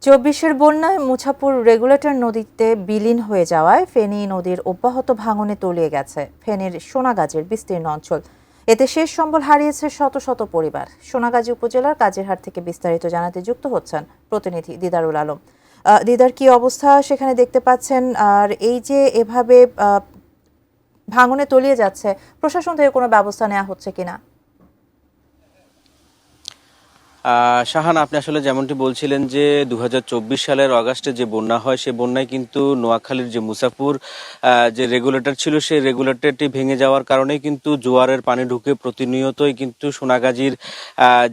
চব্বিশের বন্যায় মুছাপুর রেগুলেটর নদীতে বিলীন হয়ে যাওয়ায় ফেনী নদীর অব্যাহত ভাঙনে তলিয়ে গেছে ফেনীর সোনাগাজীর বিস্তীর্ণ অঞ্চল। এতে শেষ সম্বল হারিয়েছে শত শত পরিবার। সোনাগাজী উপজেলার কাজিরহাট থেকে বিস্তারিত জানাতে যুক্ত হচ্ছেন প্রতিনিধি দিদারুল আলম। দিদার, কি অবস্থা সেখানে দেখতে পাচ্ছেন? আর এই যে এভাবে ভাঙনে তলিয়ে যাচ্ছে, প্রশাসন থেকে কোনো ব্যবস্থা নেওয়া হচ্ছে কিনা? শাহান, আপনি আসলে যেমনটি বলছিলেন যে 2024 সালের অগাস্টে যে বন্যা হয়, সে বন্যায় কিন্তু নোয়াখালীর যে মুছাপুর যে রেগুলেটর ছিল, সেই রেগুলেটরটি ভেঙে যাওয়ার কারণে কিন্তু জোয়ারের পানি ঢুকে প্রতিনিয়তই কিন্তু সোনাগাজীর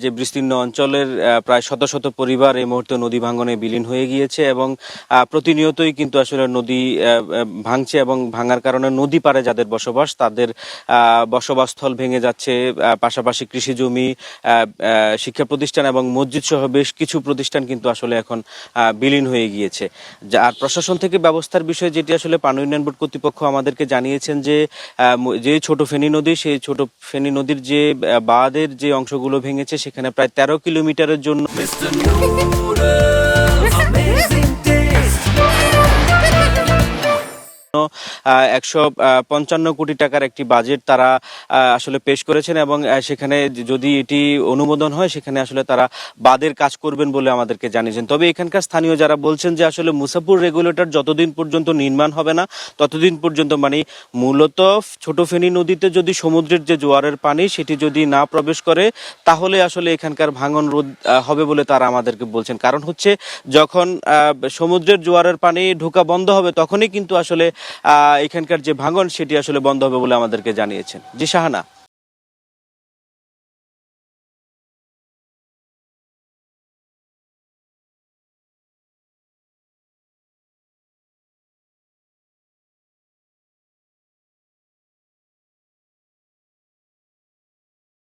যে বিস্তীর্ণ অঞ্চলের প্রায় শত শত পরিবার এই মুহূর্তে নদী ভাঙনে বিলীন হয়ে গিয়েছে এবং প্রতিনিয়তই কিন্তু আসলে নদী ভাঙছে এবং ভাঙার কারণে নদী পাড়ে যাদের বসবাস, তাদের বসবাসস্থল ভেঙে যাচ্ছে। পাশাপাশি কৃষি জমি, শিক্ষা প্রতিষ্ঠান এবং মসজিদ সহ বেশ কিছু প্রতিষ্ঠান কিন্তু আসলে এখন বিলীন হয়ে গিয়েছে। আর প্রশাসন থেকে ব্যবস্থার বিষয়ে যেটি আসলে পানি উন্নয়ন বোর্ড কর্তৃপক্ষ আমাদেরকে জানিয়েছেন যে ছোট ফেনী নদী, সেই ছোট ফেনী নদীর যে বাঁধের যে অংশগুলো ভেঙেছে, সেখানে প্রায় 13 কিলোমিটারের জন্য 155 কোটি টাকার একটি বাজেট তারা আসলে পেশ করেছেন এবং সেখানে যদি এটি অনুমোদন হয়, সেখানে আসলে তারা বাঁধের কাজ করবেন বলে আমাদেরকে জানিয়েছেন। তবে এখানকার স্থানীয় যারা বলছেন যে আসলে মুছাপুর রেগুলেটর যতদিন পর্যন্ত নির্মাণ হবে না, ততদিন পর্যন্ত, মানে মূলত ছোট ফেনী নদীতে যদি সমুদ্রের যে জোয়ারের পানি সেটি যদি না প্রবেশ করে, তাহলে আসলে এখানকার ভাঙন রোধ হবে বলে তারা আমাদেরকে বলছেন। কারণ হচ্ছে, যখন সমুদ্রের জোয়ারের পানি ঢোকা বন্ধ হবে, তখনই কিন্তু আসলে এখানকার যে ভাঙন সেটি আসলে বন্ধ হবে বলে আমাদেরকে জানিয়েছেন। জি শাহানা।